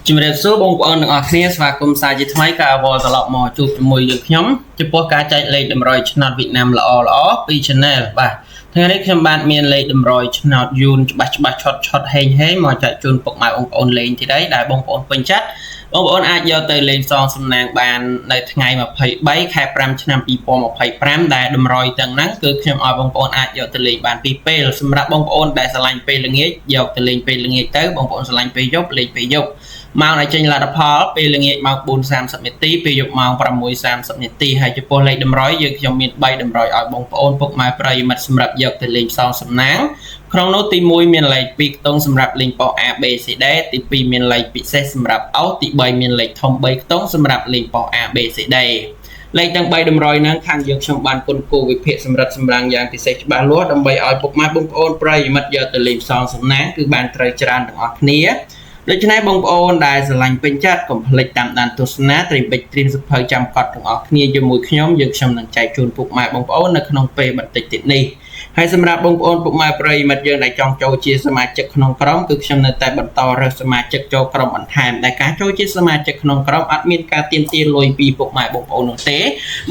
ជំរាបសួរបងប្អូនទាំងអស់គ្នាស្វាគមន៍សាជាថ្មីក៏វល់ត្រឡប់មកជួបជាមួយយើងខ្ញុំចំពោះការចែកលេខតម្រុយឆ្នោតវៀតណាមល្អពី Channel បាទថ្ងៃនេះខ្ញុំបានមានលេខតម្រុយឆ្នោតយូនច្បាស់ឆុតហេងមកចែកជូនពុកម៉ែបងប្អូនលេងទីដែរបងប្អូនពេញចិត្តបងប្អូនអាចយកទៅលេងសងសំណាងបាននៅថ្ងៃ23ខែ5ឆ្នាំ2025ដែលតម្រុយទាំងហ្នឹងគឺខ្ញុំឲ្យបងប្អូនអាចយកទៅលេងបានពីពេលសម្រាប់បងប្អូនដែលស្រឡាញ់ពេលល្ងាចយកទៅលេងពេលល្ងាចទៅបងប្អូនស្រឡាញ់ពេលយប់លេងពេលយប់ម៉ោងឲ្យចេញលទ្ធផលពេលល្ងាចម៉ោង 4:30 នាទីពេលយប់ម៉ោង 6:30 នាទីហើយចំពោះលេខតម្រុយយើងខ្ញុំមាន3តម្រុយឲ្យបងប្អូនពុកម៉ែប្រិយមិត្តសម្រាប់យកទៅលេងផ្សងសំណាងក្នុងនោះទី1មានលេខ2ខ្ទង់សម្រាប់លេងប៉ោះ A B C D ទី2មានលេខពិសេសសម្រាប់អោសទី3មានលេខធំ3ខ្ទង់សម្រាប់លេងប៉ោះ A B C D លេខទាំង3តម្រុយហ្នឹងខាងយើងខ្ញុំបានគុណគូវិភាគសម្រាប់សម្រាំងយ៉ាងពិសេសច្បាស់លាស់ដើម្បីឲ្យពុកម៉ែបងប្អូនប្រិយមិត្តយកទៅលេងផ្សងសំណាងគឺបានត្រូវច្រើនទាំងអស់គ្នាដូច្នេះបងប្អូនដែលស្រឡាញ់ពេញចិត្តកុំភ្លេចតាមដានទស្សនាត្រៀមបិចត្រៀមសភៅចាំកត់ទាំងអស់គ្នាជាមួយខ្ញុំយើងខ្ញុំនឹងចែកជូនពុកម៉ែបងប្អូននៅក្នុងពេលបន្តិចទៀតនេះហើយសម្រាប់បងប្អូនពុកម៉ែប្រិយមិត្តយើងដែលចង់ចូលជាសមាជិកក្នុងក្រុមគឺខ្ញុំនៅតែបន្តរើសសមាជិកចូលក្រុមបន្ថែមដែលការចូលជាសមាជិកក្នុងក្រុមអត់មានការទាមទារលុយពីពុកម៉ែបងប្អូននោះទេ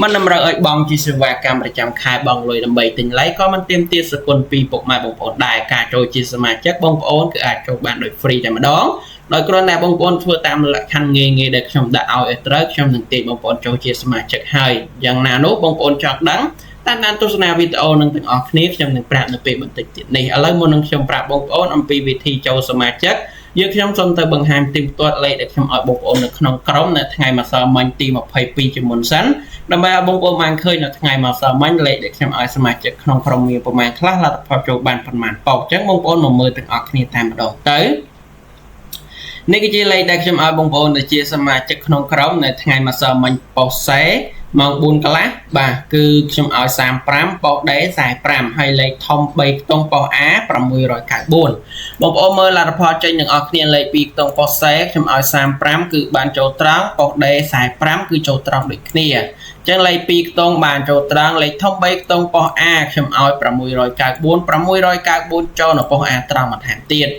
មិនតម្រូវឲ្យបង់ជាសេវាកម្មប្រចាំខែបង់លុយដើម្បីទិញឡៃក៏មិនទាមទារសគុណពីពុកម៉ែបងប្អូនដែរការចូលជាសមាជិកបងប្អូនគឺអាចចូលបានដោយ free តែម្ដងដោយគ្រាន់តែបងប្អូនធ្វើតាមលក្ខខណ្ឌងាយៗដែលខ្ញុំដាក់ឲ្យត្រូវខ្ញុំនឹងទាញបងប្អូនចូលជាសមាជិកហើយយ៉ាងណានោះបងប្អូនចង់ដឹងតាមដានទស្សនាវីដេអូនឹងទាំងអស់គ្នាខ្ញុំនឹងប្រាប់នៅពេលបន្តិចទៀតនេះឥឡូវមុននឹងខ្ញុំប្រាប់បងប្អូនអំពីវិធីចូលសមាជិកយើងខ្ញុំសូមទៅបង្ហាញទីផ្ទាត់លេខដែលខ្ញុំឲ្យបងប្អូននៅក្នុងក្រុមនៅថ្ងៃម្សិលមិញទី22ជាមុនសិនដើម្បីឲ្យបងប្អូនបានឃើញនៅថ្ងៃម្សិលមិញលេខដែលខ្ញុំឲ្យសមាជិកក្នុងក្រុមមានប្រមាណខ្លះលទ្ធផលចូលបានប៉ុន្មានប៉ោកអញ្ចឹងបងប្អូនមកមើលទាំងអស់គ្នាតែម្ដងទៅនេះគឺជាលេខដែលខ្ញុំឲ្យបងប្អូនដែលជាសមាជិកក្នុងក្រុមនៅថ្ងៃម្សិលមិញប៉ុសសេម៉ោង 4 កន្លះបាទគឺខ្ញុំឲ្យ35ប៉ុស D 45ហើយលេខធំ3ខ្ទង់ប៉ុស A 694បងប្អូនមើលលទ្ធផលចេញទាំងអស់គ្នាលេខ2ខ្ទង់ប៉ុសសេខ្ញុំឲ្យ35គឺបានចូលត្រង់ប៉ុស D 45គឺចូលត្រង់ដូចគ្នាអញ្ចឹងលេខ2ខ្ទង់បានចូលត្រង់លេខធំ3ខ្ទង់ប៉ុស A ខ្ញុំឲ្យ694ចូលនៅប៉ុស A ត្រង់បន្ថែមទៀត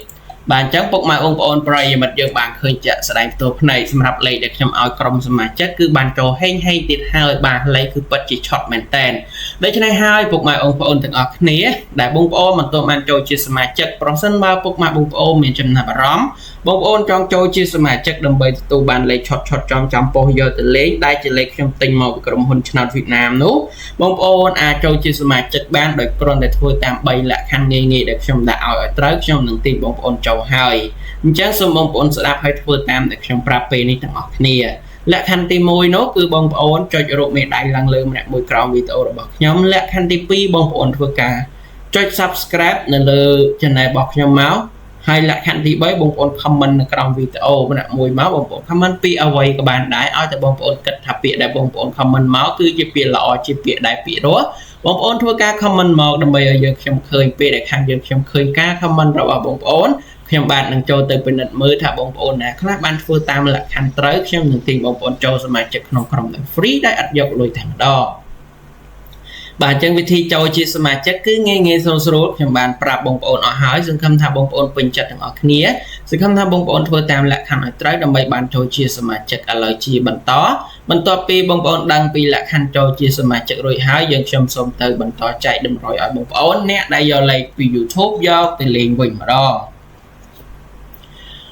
បាទអញ្ចឹងពុកម៉ែបងប្អូនប្រិយមិត្តយើងបានឃើញជាក់ស្ដែងផ្ទាល់ភ្នែកសម្រាប់លេខដែលខ្ញុំឲ្យក្រុមសមាជិកគឺបានចូលហេងទៀតហើយបាទលេខគឺពិតជាឆត់មែនតែនដូច្នេះហើយពុកម៉ែបងប្អូនទាំងអស់គ្នាដែលបងប្អូនមិនទាន់បានចូលជាសមាជិកប្រសិនបើពុកម៉ែបងប្អូនមានចំណាប់អារម្មណ៍បងប្អូនចង់ចូលជាសមាជិកដើម្បីទទួលបានលេខឆត់ចំពោះយកទៅលេងដែលជាលេខខ្ញុំទិញមកពីក្រុមហ៊ុនឆ្នោតវៀតណាមនោះបងប្អូនអាចចូលជាសមាជិកបានដោយគ្រាន់តែធ្វើតាម3លក្ខខណ្ឌងាយៗដែលខ្ញុំដាក់ឲ្យត្រូវខ្ញុំនឹងទាញបងប្អូនចូលហើយអញ្ចឹងសូមបងប្អូនស្ដាប់ហើយធ្វើតាមដែលខ្ញុំប្រាប់ពេលនេះទាំងអស់គ្នាលក្ខខណ្ឌទី1នោះគឺបងប្អូនចុចរូបមេដៃឡើងលើម្នាក់មួយក្រោមវីដេអូរបស់ខ្ញុំលក្ខខណ្ឌទី2បងប្អូនធ្វើការចុច Subscribe នៅលើ Channel របស់ខ្ញុំមកហើយលក្ខខណ្ឌទី3បងប្អូន comment នៅក្រោមវីដេអូម្នាក់មួយមកបងប្អូន comment ពីអ្វីក៏បានដែរឲ្យតែបងប្អូនគិតថាពាក្យដែលបងប្អូន comment មកគឺជាពាក្យល្អជាពាក្យដែលពាក្យរស់បងប្អូនធ្វើការ comment មកដើម្បីឲ្យយើងខ្ញុំឃើញពេលដែលខាងយើងខ្ញុំឃើញការ comment របស់បងប្អូនខ្ញុំបាទនឹងចូលទៅពិនិត្យមើលថាបងប្អូនណាខ្លះបានធ្វើតាមលក្ខខណ្ឌត្រូវខ្ញុំនឹងទាញបងប្អូនចូលសមាជិកក្នុងក្រុមដោយ free ដែលអត់យកលុយតែម្ដងបាទអញ្ចឹងវិធីចូលជាសមាជិកគឺងាយៗស្រួលៗខ្ញុំបានប្រាប់បងប្អូនអស់ហើយសង្ឃឹមថាបងប្អូនពេញចិត្តទាំងអស់គ្នាសង្ឃឹមថាបងប្អូនធ្វើតាមលក្ខខណ្ឌឲ្យត្រូវដើម្បីបានចូលជាសមាជិកឥឡូវជាបន្តបន្ទាប់ពីបងប្អូនដឹងពីលក្ខខណ្ឌចូលជាសមាជិករួចហើយយើងខ្ញុំសូមទៅបន្តចែកតម្រុយឲ្យបងប្អូនអ្នកដែលយកលេខពី YouTube យកទៅលេងវិញម្ដង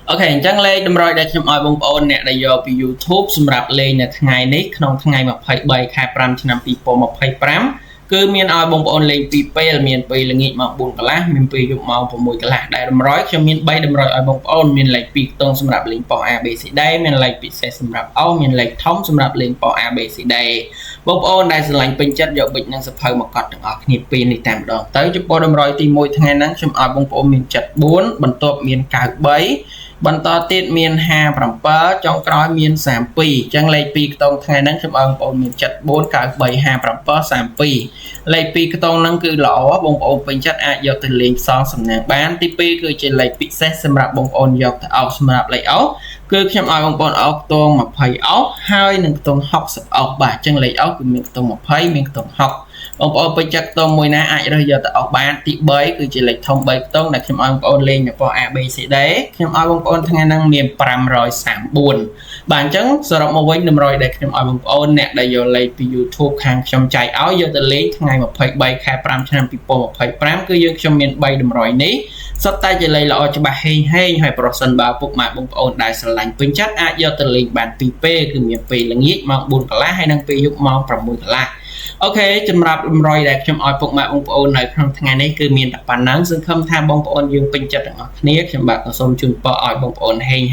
អូខេអញ្ចឹងលេខតម្រុយដែលខ្ញុំឲ្យបងប្អូនអ្នកដែលយកពី YouTube សម្រាប់លេងនៅថ្ងៃនេះក្នុងថ្ងៃ23ខែ5ឆ្នាំ2025គឺមានឲ្យបងប្អូនលេងពីពេលមានពេលល្ងាចម៉ោង 4 កន្លះមានពេលយប់ម៉ោង 6 កន្លះដែលតម្រុយខ្ញុំមាន3តម្រុយឲ្យបងប្អូនមានលេខ2ខ្ទង់សម្រាប់លេងប៉ោះ A B C D មានលេខពិសេសសម្រាប់អោសមានលេខធំសម្រាប់លេងប៉ោះ A B C D បងប្អូនដែលស្រឡាញ់ពេញចិត្តយកប៊ិចនិងសភៅមកកត់ទាំងអស់គ្នាពេលនេះតែម្ដងទៅចំពោះតម្រុយទី1ថ្ងៃហ្នឹងខ្ញុំឲ្យបងប្អូនមាន74បន្ទាប់មាន93បន្តទៀតមាន57ចុងក្រោយមាន32អញ្ចឹងលេខ2ខ្ទង់ថ្ងៃហ្នឹងខ្ញុំឲ្យបងប្អូនមាន74 93 57 32លេខ2ខ្ទង់ហ្នឹងគឺល្អបងប្អូនពេញចិត្តអាចយកទៅលេងផ្សងសំណាងបានទី2គឺជាលេខពិសេសសម្រាប់បងប្អូនយកទៅអោសសម្រាប់លេខអោសគឺខ្ញុំឲ្យបងប្អូនអោសខ្ទង់20អោសហើយនឹងខ្ទង់60អោសបាទអញ្ចឹងលេខអោសគឺមានខ្ទង់20មានខ្ទង់60 បងប្អូនពេញចិត្តខ្ទង់មួយណាអាចរើសយកទៅអស់បានទី3គឺជាលេខធំ3ខ្ទង់ដែលខ្ញុំឲ្យបងប្អូនលេងនៅប៉ុស ABCD ខ្ញុំឲ្យបងប្អូនថ្ងៃហ្នឹងមាន534បាទអញ្ចឹងសរុបមកវិញតម្រុយដែលខ្ញុំឲ្យបងប្អូនអ្នកដែលយកលេខពី YouTube ខាងខ្ញុំចែកឲ្យយកទៅលេងថ្ងៃ23ខែ5ឆ្នាំ2025គឺយើងខ្ញុំមាន3តម្រុយនេះសុទ្ធតែជាលេខល្អច្បាស់ហេងហើយប្រសិនបើពុកម៉ែបងប្អូនដែលស្រឡាញ់ពេញចិត្តអាចយកទៅលេងបានពីរពេលគឺមានពេលល្ងាចម៉ោង4កន្លះហើយនិងពេលយប់ម៉ោង6កន្លះអូខេសម្រាប់តម្រុយដែលខ្ញុំឲ្យពុកម៉ែបងប្អូននៅក្នុងថ្ងៃនេះគឺមានតែប៉ុណ្ណឹងសង្ឃឹមថាបងប្អូនយើងពេញចិត្តទាំងអស់គ្នាខ្ញុំបាទក៏សូមជូនពរឲ្យបងប្អូនហេង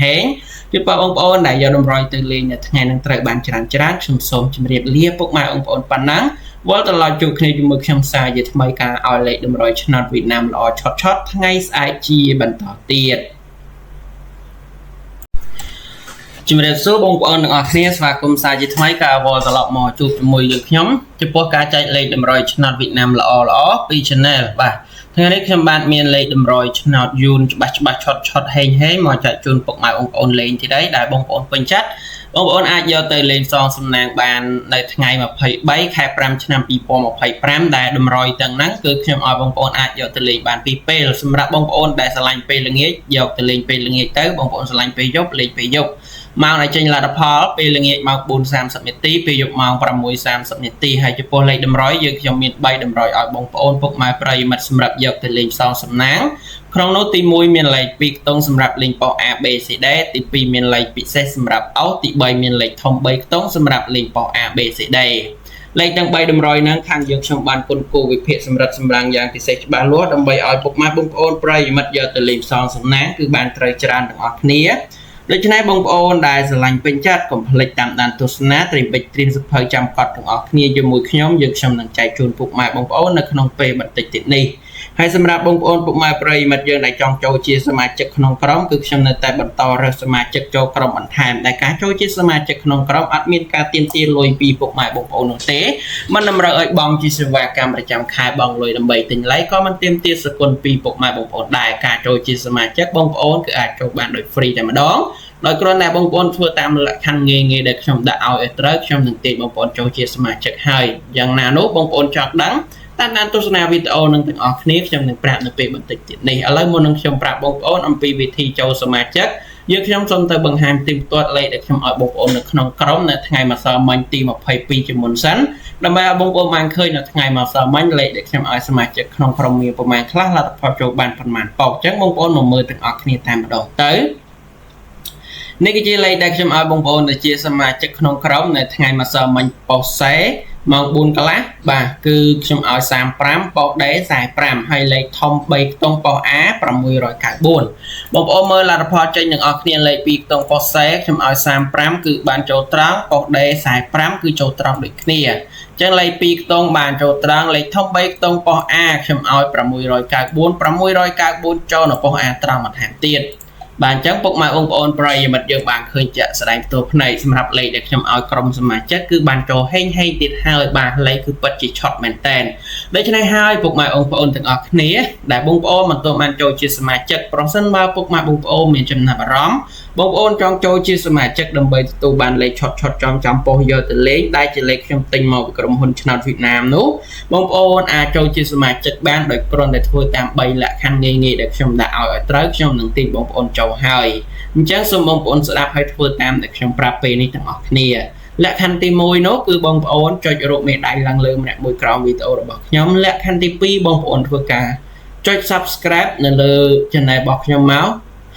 ជូនពរបងប្អូនដែលយកតម្រុយទៅលេងនៅថ្ងៃនឹងត្រូវបានច្រើនខ្ញុំសូមជម្រាបលាពុកម៉ែបងប្អូនប៉ុណ្ណឹងវល់ត្រឡប់ជួបគ្នាជាមួយខ្ញុំសាជាថ្មីការឲ្យលេខតម្រុយឆ្នោតវៀតណាមល្អឆត់ថ្ងៃស្អែកជាបន្តទៀតជំរាបសួរបងប្អូនទាំងអស់គ្នាស្វាគមន៍សាជាថ្មីការវល់ត្រឡប់មកជួបជាមួយយើងខ្ញុំចំពោះការចែកលេខតម្រុយឆ្នោតវៀតណាមល្អពី Channel បាទថ្ងៃនេះខ្ញុំបានមានលេខតម្រុយឆ្នោតយូនច្បាស់ឆត់ហេងមកចែកជូនពុកម៉ែបងប្អូនលេងទីđâyដែលបងប្អូនពេញចិត្តបងប្អូនអាចយកទៅលេងសងសំណាងបាននៅថ្ងៃ23ខែ5ឆ្នាំ2025ដែលតម្រុយទាំងហ្នឹងគឺខ្ញុំឲ្យបងប្អូនអាចយកទៅលេងបានពីរពេលសម្រាប់បងប្អូនដែលស្រឡាញ់ពេលល្ងាចយកទៅលេងពេលល្ងាចទៅបងប្អូនស្រឡាញ់ពេលយប់លេងពេលយប់ម៉ោងដែលចេញលទ្ធផលពេលល្ងាចម៉ោង 4:30 នាទីពេលយប់ម៉ោង 6:30 នាទីហើយចំពោះលេខតម្រុយយើងខ្ញុំមាន3តម្រុយឲ្យបងប្អូនពុកម៉ែប្រិយមិត្តសម្រាប់យកទៅលេងសងសំណាងក្នុងនោះទី1មានលេខ2ខ្ទង់សម្រាប់លេងប៉ុស ABCD ទី2មានលេខពិសេសសម្រាប់អុសទី3មានលេខធំ3ខ្ទង់សម្រាប់លេងប៉ុស ABCD លេខទាំង3តម្រុយហ្នឹងខាងយើងខ្ញុំបានគុណគូវិភាគសម្រាប់សម្រាំងយ៉ាងពិសេសច្បាស់លាស់ដើម្បីឲ្យពុកម៉ែបងប្អូនប្រិយមិត្តយកទៅលេងសងសំណាងគឺបានត្រូវច្រើនទាំងអស់គ្នាដូច្នេះបងប្អូនដែលស្រឡាញ់ពេញចិត្តកុំភ្លេចតាមដានទស្សនាត្រៀមបិចត្រៀមសភៅចាំកត់ទាំងអស់គ្នាជាមួយខ្ញុំខ្ញុំនឹងចែកជូនពុកម៉ែបងប្អូននៅក្នុងពេលបន្តិចទៀតនេះហើយសម្រាប់បងប្អូនពុកម៉ែប្រិយមិត្តយើងដែលចង់ចូលជាសមាជិកក្នុងក្រុមគឺខ្ញុំនៅតែបន្តរើសសមាជិកចូលក្រុមបន្ថែមដែលការចូលជាសមាជិកក្នុងក្រុមអត់មានការទាមទារលុយពីពុកម៉ែបងប្អូននោះទេមិនតម្រូវឲ្យបង់ជាសេវាកម្មប្រចាំខែបង់លុយដើម្បីទិញឡៃក៏មិនទាមទារសគុណពីពុកម៉ែបងប្អូនដែរការចូលជាសមាជិកបងប្អូនគឺអាចចូលបានដោយ free តែម្ដងដោយគ្រាន់តែបងប្អូនធ្វើតាមលក្ខខណ្ឌងាយដែលខ្ញុំដាក់ឲ្យត្រូវខ្ញុំនឹងទាញបងប្អូនចូលជាសមាជិកហើយយ៉ាងណានោះបងប្អូនចង់ដឹងតាមដានទស្សនាវីដេអូនឹងទាំងអស់គ្នាខ្ញុំនឹងប្រាប់នៅពេលបន្តិចទៀតនេះឥឡូវមុននឹងខ្ញុំប្រាប់បងប្អូនអំពីវិធីចូលសមាជិកយើងខ្ញុំសូមទៅបង្ហាញទីផ្ទាត់លេខដែលខ្ញុំឲ្យបងប្អូននៅក្នុងក្រុមនៅថ្ងៃម្សិលមិញទី22ជាមុនសិនដើម្បីឲ្យបងប្អូនបានឃើញនៅថ្ងៃម្សិលមិញលេខដែលខ្ញុំឲ្យសមាជិកក្នុងក្រុមមានប្រមាណខ្លះលទ្ធផលចូលបានប្រមាណប៉ុកអញ្ចឹងបងប្អូនមកមើលទាំងអស់គ្នាតែម្ដងទៅនេះគឺជាលេខដែលខ្ញុំឲ្យបងប្អូនដែលជាសមាជិកក្នុងក្រុមនៅថ្ងៃម្សិលមិញប៉ុសសេម៉ោង 4 កន្លះបាទគឺខ្ញុំឲ្យ35ប៉ុស D 45ហើយលេខធំ3ខ្ទង់ប៉ុស A 694បងប្អូនមើលលទ្ធផលចេញទាំងអស់គ្នាលេខ2ខ្ទង់ប៉ុសសេខ្ញុំឲ្យ35គឺបានចូលត្រង់ប៉ុស D 45គឺចូលត្រង់ដូចគ្នាអញ្ចឹងលេខ2ខ្ទង់បានចូលត្រង់លេខធំ3ខ្ទង់ប៉ុស A ខ្ញុំឲ្យ694ចូលនៅប៉ុស A ត្រង់បន្ថែមទៀតបាទអញ្ចឹងពុកម៉ែបងប្អូនប្រិយមិត្តយើងបានឃើញជាក់ស្ដែងផ្ទាល់ភ្នែកសម្រាប់លេខដែលខ្ញុំឲ្យក្រុមសមាជិកគឺបានចូលហេងទៀតហើយបាទលេខគឺពិតជាឆត់មែនតែនដូច្នេះហើយពុកម៉ែបងប្អូនទាំងអស់គ្នាដែលបងប្អូនមិនទាន់បានចូលជាសមាជិកប្រសិនបើពុកម៉ែបងប្អូនមានចំណាប់អារម្មណ៍បងប្អូនចង់ចូលជាសមាជិកដើម្បីទទួលបានលេខឆត់ចំពោះយកទៅលេងដែលជាលេខខ្ញុំទិញមកពីក្រុមហ៊ុនឆ្នោតវៀតណាមនោះបងប្អូនអាចចូលជាសមាជិកបានដោយគ្រាន់តែធ្វើតាម3លក្ខខណ្ឌងាយដែលខ្ញុំដាក់ឲ្យត្រូវខ្ញុំនឹងទាញបងប្អូនចូលហើយអញ្ចឹងសូមបងប្អូនស្ដាប់ហើយធ្វើតាមដែលខ្ញុំប្រាប់ពេលនេះទាំងអស់គ្នាលក្ខខណ្ឌទី1នោះគឺបងប្អូនចុចរូបមេដៃឡើងលើម្នាក់មួយក្រោមវីដេអូរបស់ខ្ញុំលក្ខខណ្ឌទី2បងប្អូនធ្វើការចុច Subscribe នៅលើ Channel របស់ខ្ញុំមក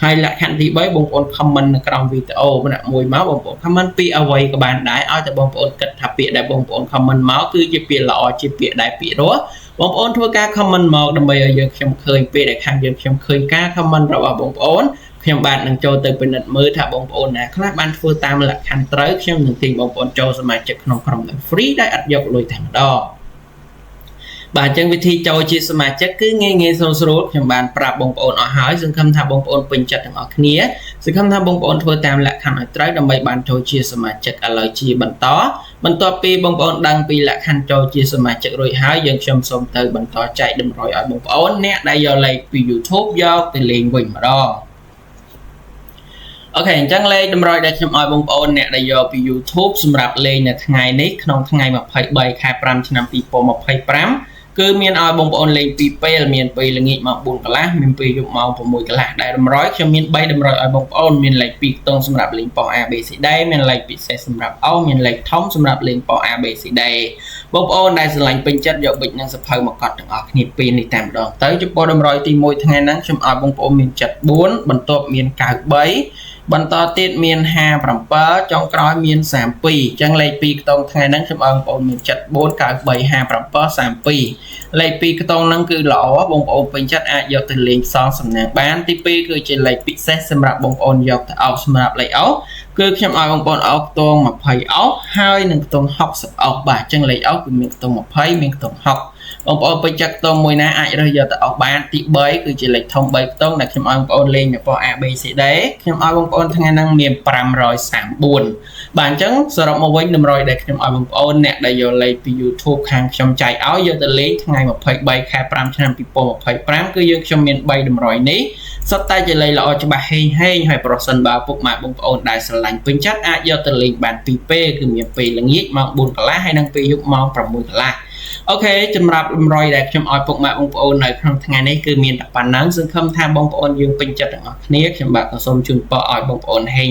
ហើយលក្ខខណ្ឌទី3បងប្អូន comment នៅក្រោមវីដេអូម្នាក់មួយមកបងប្អូន comment ពីអ្វីក៏បានដែរឲ្យតែបងប្អូនគិតថាពាក្យដែលបងប្អូន comment មកគឺជាពាក្យល្អជាពាក្យដែលពីរោះបងប្អូនធ្វើការ comment មកដើម្បីឲ្យយើងខ្ញុំឃើញពេលដែលខាងយើងខ្ញុំឃើញការ comment របស់បងប្អូនខ្ញុំបាទនឹងចូលទៅពិនិត្យមើលថាបងប្អូនណាខ្លះបានធ្វើតាមលក្ខខណ្ឌត្រូវខ្ញុំនឹងទាញបងប្អូនចូលសមាជិកក្នុងក្រុមដោយ free ដែលអត់យកលុយតែម្ដងបាទអញ្ចឹងវិធីចូលជាសមាជិកគឺងាយស្រួលខ្ញុំបានប្រាប់បងប្អូនអស់ហើយសង្ឃឹមថាបងប្អូនពេញចិត្តទាំងអស់គ្នាសង្ឃឹមថាបងប្អូនធ្វើតាមលក្ខខណ្ឌឲ្យត្រូវដើម្បីបានចូលជាសមាជិកឥឡូវជាបន្តបន្ទាប់ពីបងប្អូនដឹងពីលក្ខខណ្ឌចូលជាសមាជិករួចហើយយើងខ្ញុំសូមទៅបន្តចែកតម្រុយឲ្យបងប្អូនអ្នកដែលយកលេខពី YouTube យកទៅលេងវិញម្ដង អូខេអញ្ចឹងលេខតម្រុយដែលខ្ញុំឲ្យបងប្អូនអ្នកដែលយកពី YouTube សម្រាប់លេងនៅថ្ងៃនេះក្នុងថ្ងៃ23ខែ5ឆ្នាំ2025គឺមានឲ្យបងប្អូនលេង2ពេលមានពេលល្ងាចម៉ោង4កន្លះមានពេលយប់ម៉ោង6កន្លះដែលតម្រុយខ្ញុំមាន3តម្រុយឲ្យបងប្អូនមានលេខ2ខ្ទង់សម្រាប់លេងប៉ោះ ABCD មានលេខពិសេសសម្រាប់អោមានលេខធំសម្រាប់លេងប៉ោះ ABCD បងប្អូនដែលស្រឡាញ់ពេញចិត្តយកប៊ិចនិងសភៅមកកត់ទាំងអស់គ្នាពេលនេះតែម្ដងទៅចំពោះតម្រុយទី1ថ្ងៃហ្នឹងខ្ញុំឲ្យបងប្អូនមាន74បន្ទាប់មាន93បន្តទៀតមាន57ចុងក្រោយមាន32អញ្ចឹងលេខ2ខ្ទង់ថ្ងៃហ្នឹងខ្ញុំឲ្យបងប្អូនមាន74 93 57 32លេខ2ខ្ទង់ហ្នឹងគឺល្អបងប្អូនពេញចិត្តអាចយកទៅលេងផ្សងសំណាងបានទី2គឺជាលេខពិសេសសម្រាប់បងប្អូនយកទៅអោបសម្រាប់លេខអោបគឺខ្ញុំឲ្យបងប្អូនអោបខ្ទង់20អោបហើយនឹងខ្ទង់60អោបបាទអញ្ចឹងលេខអោបគឺមានខ្ទង់20មានខ្ទង់60បងប្អូនពេញចិត្តខ្ទង់មួយណាអាចរើសយកទៅអោបបានទី3គឺជាលេខធំ3ខ្ទង់ដែលខ្ញុំឲ្យបងប្អូនលេងនៅប៉ុស ABCD ខ្ញុំឲ្យបងប្អូនថ្ងៃហ្នឹងមាន534បាទអញ្ចឹងសរុបមកវិញតម្រុយដែលខ្ញុំឲ្យបងប្អូនអ្នកដែលយកលេខពី YouTube ខាងខ្ញុំចែកឲ្យយកទៅលេងថ្ងៃ23ខែ5ឆ្នាំ2025គឺយើងខ្ញុំមាន3តម្រុយនេះសុទ្ធតែជាលេខល្អច្បាស់ហេងហើយប្រសិនបើពុកម៉ែបងប្អូនដែលស្រឡាញ់ពេញចិត្តអាចយកទៅលេងបាន2ពេលគឺមានពេលល្ងាចម៉ោង4កន្លះហើយនិងពេលយប់ម៉ោង6កន្លះអូខេសម្រាប់តម្រុយដែលខ្ញុំឲ្យពុកម៉ែបងប្អូននៅក្នុងថ្ងៃនេះគឺមានតែប៉ុណ្ណឹងសង្ឃឹមថាបងប្អូនយើងពេញចិត្តទាំងអស់គ្នាខ្ញុំបាទក៏សូមជូនពរឲ្យបងប្អូនហេង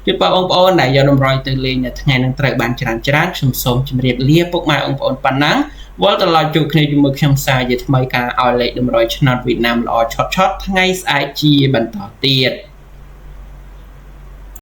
ជូនពរបងប្អូនដែលយកតម្រុយទៅលេងនៅថ្ងៃនេះត្រូវបានច្រើនខ្ញុំសូមជម្រាបលាពុកម៉ែបងប្អូនប៉ុណ្ណឹងវល់ត្រឡប់ជួបគ្នាជាមួយខ្ញុំសាជាថ្មីការឲ្យលេខតម្រុយឆ្នោតវៀតណាមល្អឆត់ថ្ងៃស្អែកជាបន្តទៀត